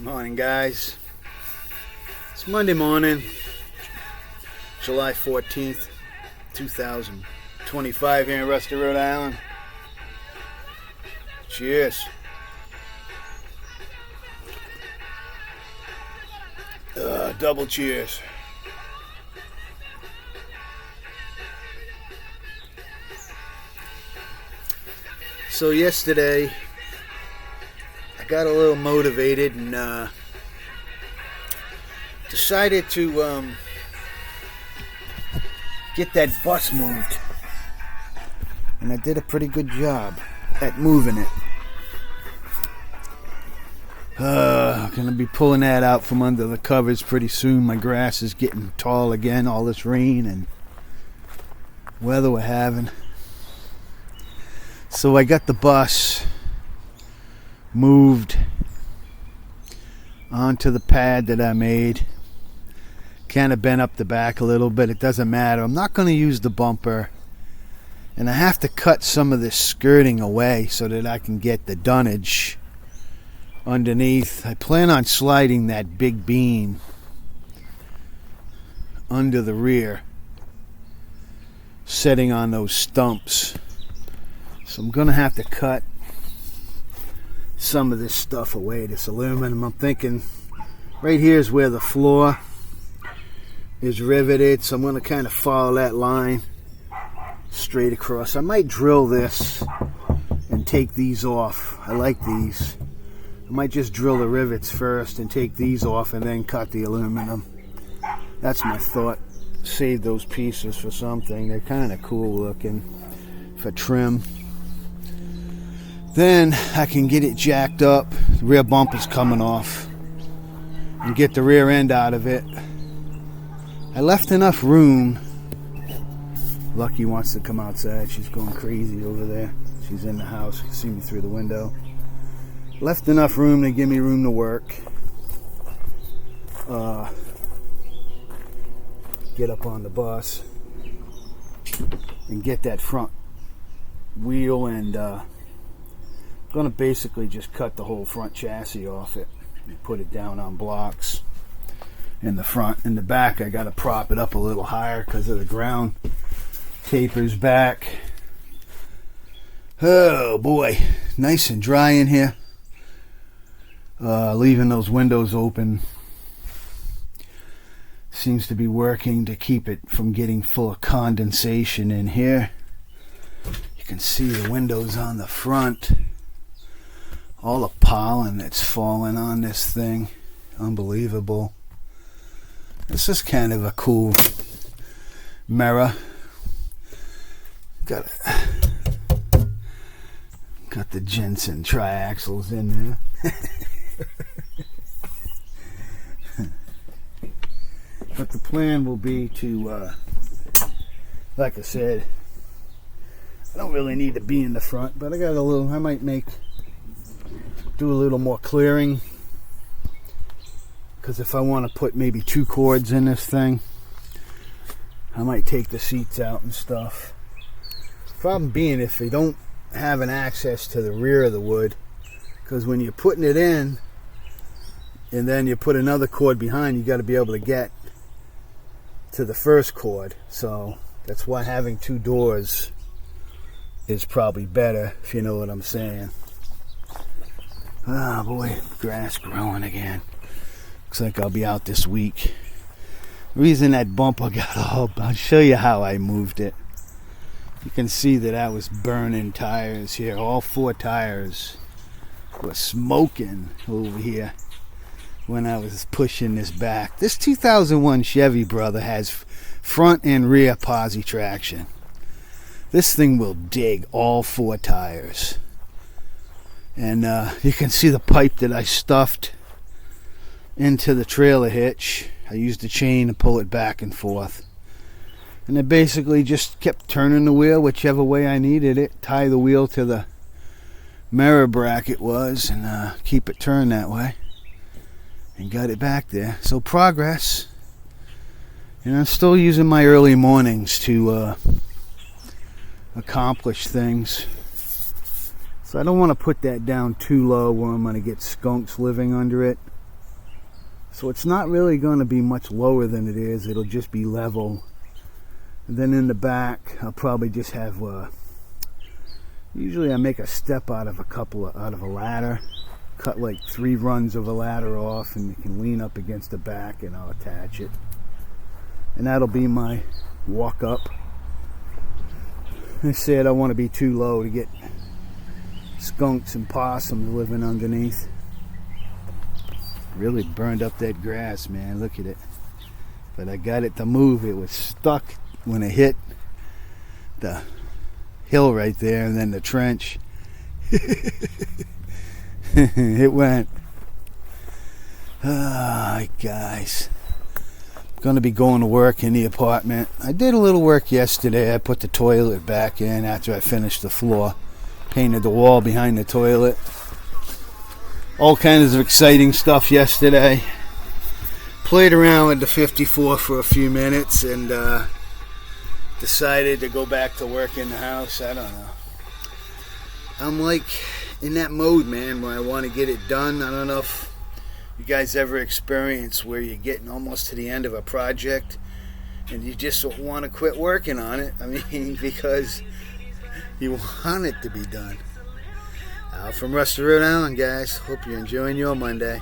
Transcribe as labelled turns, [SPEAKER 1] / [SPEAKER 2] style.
[SPEAKER 1] Morning, guys. It's Monday morning, July 14th, 2025 here in Rusty, Rhode Island. Cheers. Double cheers. So yesterday, I got a little motivated and decided to get that bus moved. And I did a pretty good job at moving it. Gonna be pulling that out from under the covers pretty soon. My grass is getting tall again, all this rain and weather we're having. So I got the bus moved onto the pad that I made. Kind of bent up the back a little bit. It doesn't matter. I'm not going to use the bumper. And I have to cut some of this skirting away so that I can get the dunnage underneath. I plan on sliding that big beam under the rear, setting on those stumps. So I'm going to have to cut some of this stuff away, this aluminum. I'm thinking right here is where the floor is riveted, so I'm going to kind of follow that line straight across. I might drill this and take these off. I like these. I might just drill the rivets first and take these off and then cut the aluminum. That's my thought. Save those pieces for something. They're kind of cool looking for trim. Then I can get it jacked up. The rear bumper's coming off. And get the rear end out of it. I left enough room. Lucky wants to come outside. She's going crazy over there. She's in the house. You can see me through the window. Left enough room to give me room to work. Get up on the bus and get that front wheel, and I'm going to basically just cut the whole front chassis off it and put it down on blocks in the front. In the back, I got to prop it up a little higher because of the ground tapers back. Oh boy, nice and dry in here. Leaving those windows open seems to be working to keep it from getting full of condensation in here. You can see the windows on the front. All the pollen that's falling on this thing. Unbelievable. This is kind of a cool mirror. Got the Jensen triaxles in there. But the plan will be to, like I said, I don't really need to be in the front, but I got a little, I might do a little more clearing, because if I want to put maybe 2 cords in this thing, I might take the seats out and stuff. Problem being, if you don't have an access to the rear of the wood, because when you're putting it in and then you put another cord behind, you got to be able to get to the first cord. So that's why having 2 doors is probably better, if you know what I'm saying. Oh boy, grass growing again. Looks like I'll be out this week. The reason that bumper got all, I'll show you how I moved it. You can see that I was burning tires here. All 4 tires were smoking over here when I was pushing this back. This 2001 Chevy, brother, has front and rear posi traction. This thing will dig all 4 tires. And you can see the pipe that I stuffed into the trailer hitch. I used a chain to pull it back and forth. And I basically just kept turning the wheel whichever way I needed it. Tie the wheel to the mirror bracket was, and keep it turned that way. And got it back there. So progress. And I'm still using my early mornings to accomplish things. So I don't want to put that down too low where I'm going to get skunks living under it. So it's not really going to be much lower than it is. It'll just be level. And then in the back, I'll probably just have usually I make a step out of a ladder, cut like 3 runs of a ladder off, and you can lean up against the back, and I'll attach it. And that'll be my walk up. I said I don't want to be too low to get skunks and possums living underneath. Really burned up that grass, man. Look at it. But I got it to move. It was stuck when it hit the hill right there, and then the trench. It went. Guys. Going to be going to work in the apartment. I did a little work yesterday. I put the toilet back in after I finished the floor. Painted the wall behind the toilet. All kinds of exciting stuff yesterday. Played around with the 54 for a few minutes and decided to go back to work in the house. I don't know. I'm like in that mode, man, where I want to get it done. I don't know if you guys ever experience where you're getting almost to the end of a project and you just want to quit working on it. I mean, because you want it to be done. From Rusty, Rhode Island, guys. Hope you're enjoying your Monday.